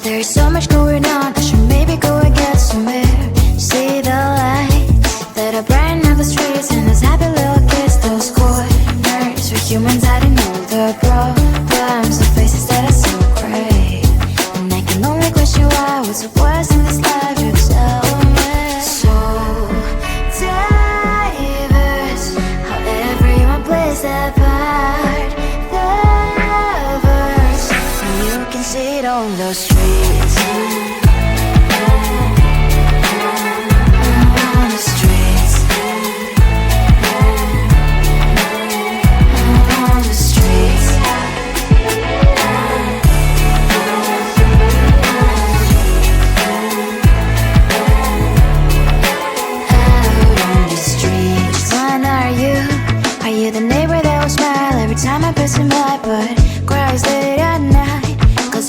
There's so much going on, I should maybe go and get some air. See the lights that are brighten up the streets, and those happy little kids, those corners where humans hiding all the problems, the faces that are so gray. And I can only question why, what's the worst in this life, you tell me. So diverse, how everyone plays their part. The verse, and you can see it on the streets.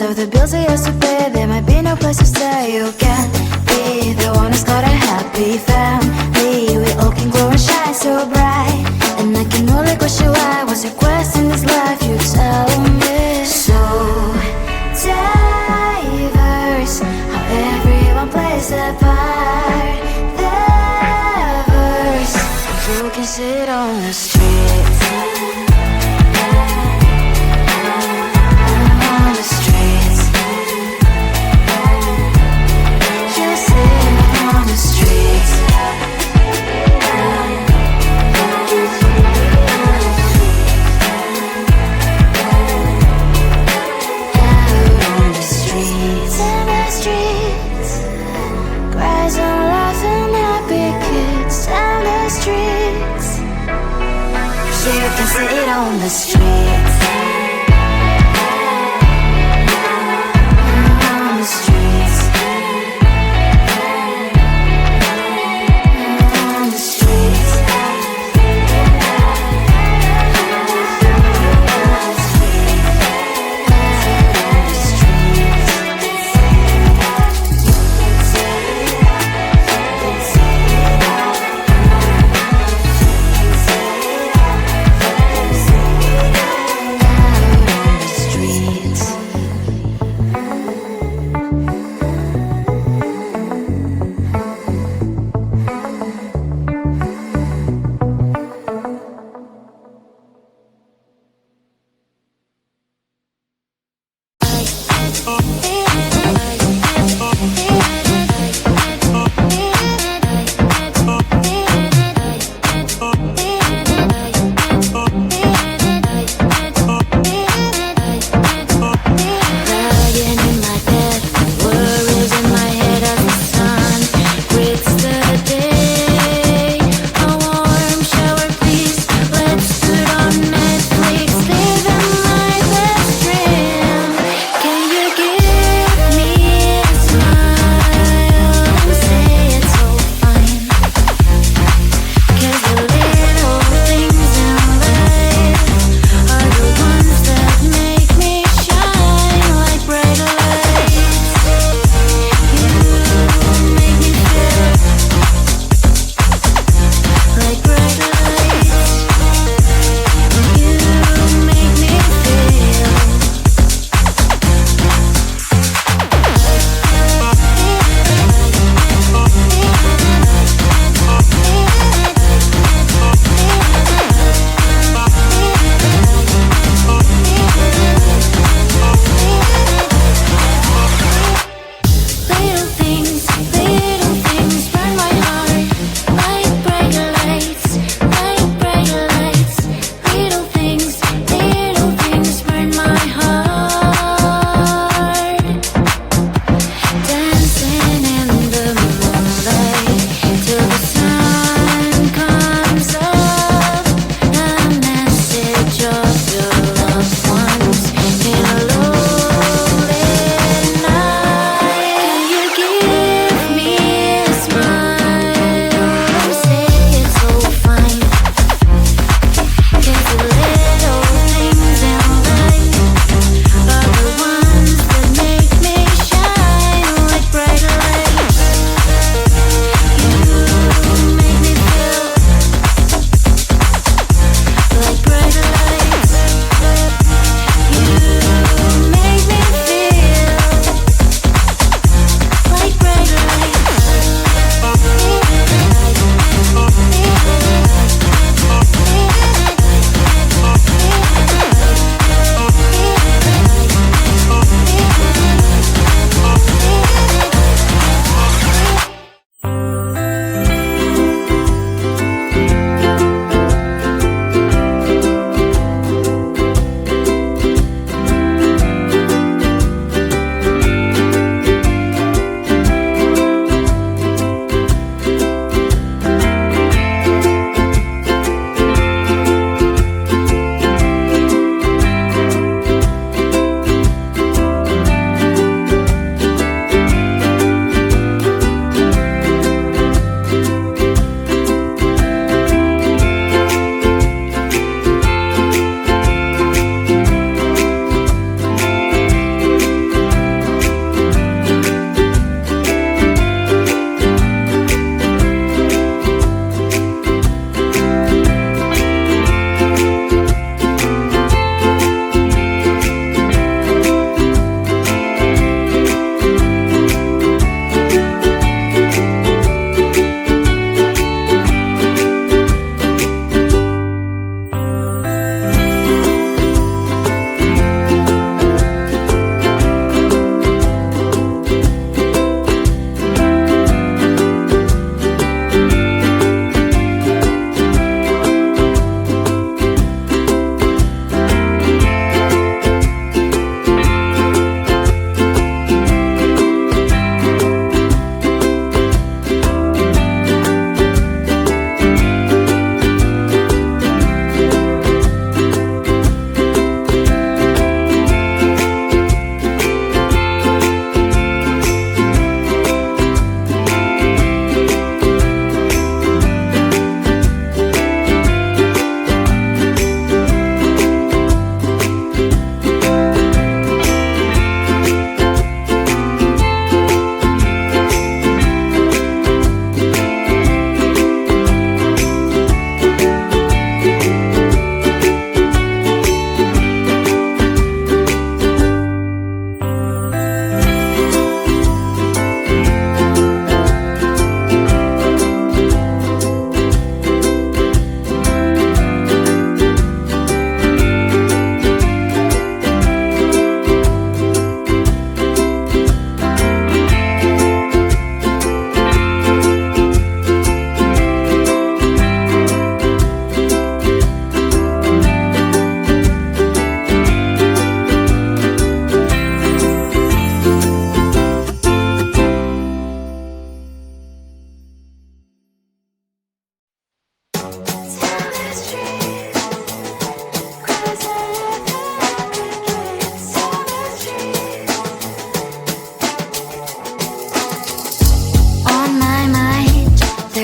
Of the bills I used to pay, there might be no place to stay. You can't be the one who's got a happy family. We all can glow and shine so bright, and I can only question why. What's your quest in this life, you tell me. So diverse, how everyone plays their part. The verse, you can sit on the streets. You can sit on the streets. On the streets. On the streets.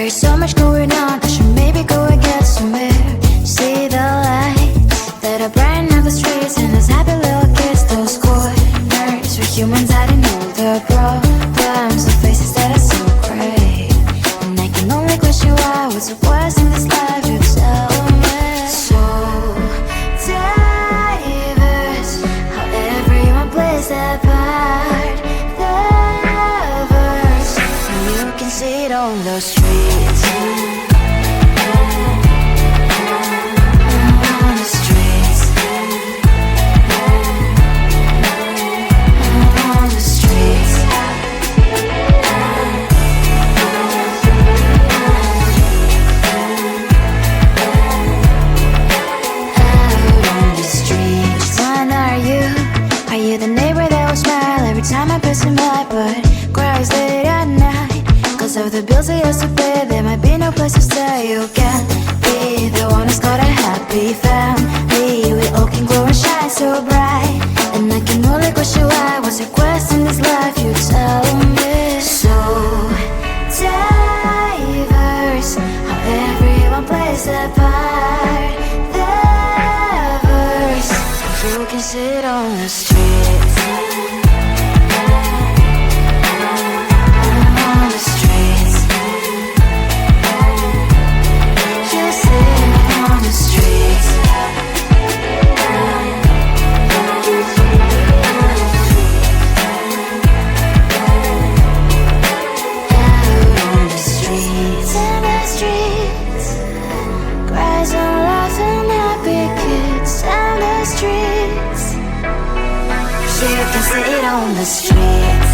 There's so much going on, I should maybe go and get some air. See the lights that are brighten up the streets, and those happy little kids, those corners where humans hiding all their problems, the faces that are so great. And I can only question why, what's the worst in this life, you tell me. So diverse, how everyone plays their part. The verse, and you can see it on the streets. On the streets. On the streets. Are you the neighbor that will smile every time I pass him by, but cries late at night? Cause of the bills I used to pay, there might be no place to stay. You can't be the one who's got a happy family. We all can glow and shine so bright, and I can only question why, what's your quest in this life, you tell me. So diverse, how everyone plays their part. The verse, you can sit on the streets. On the streets. You sit on the streets. Out on the streets. In the streets. Cries and laughing happy kids. And the streets. You can sit on the streets.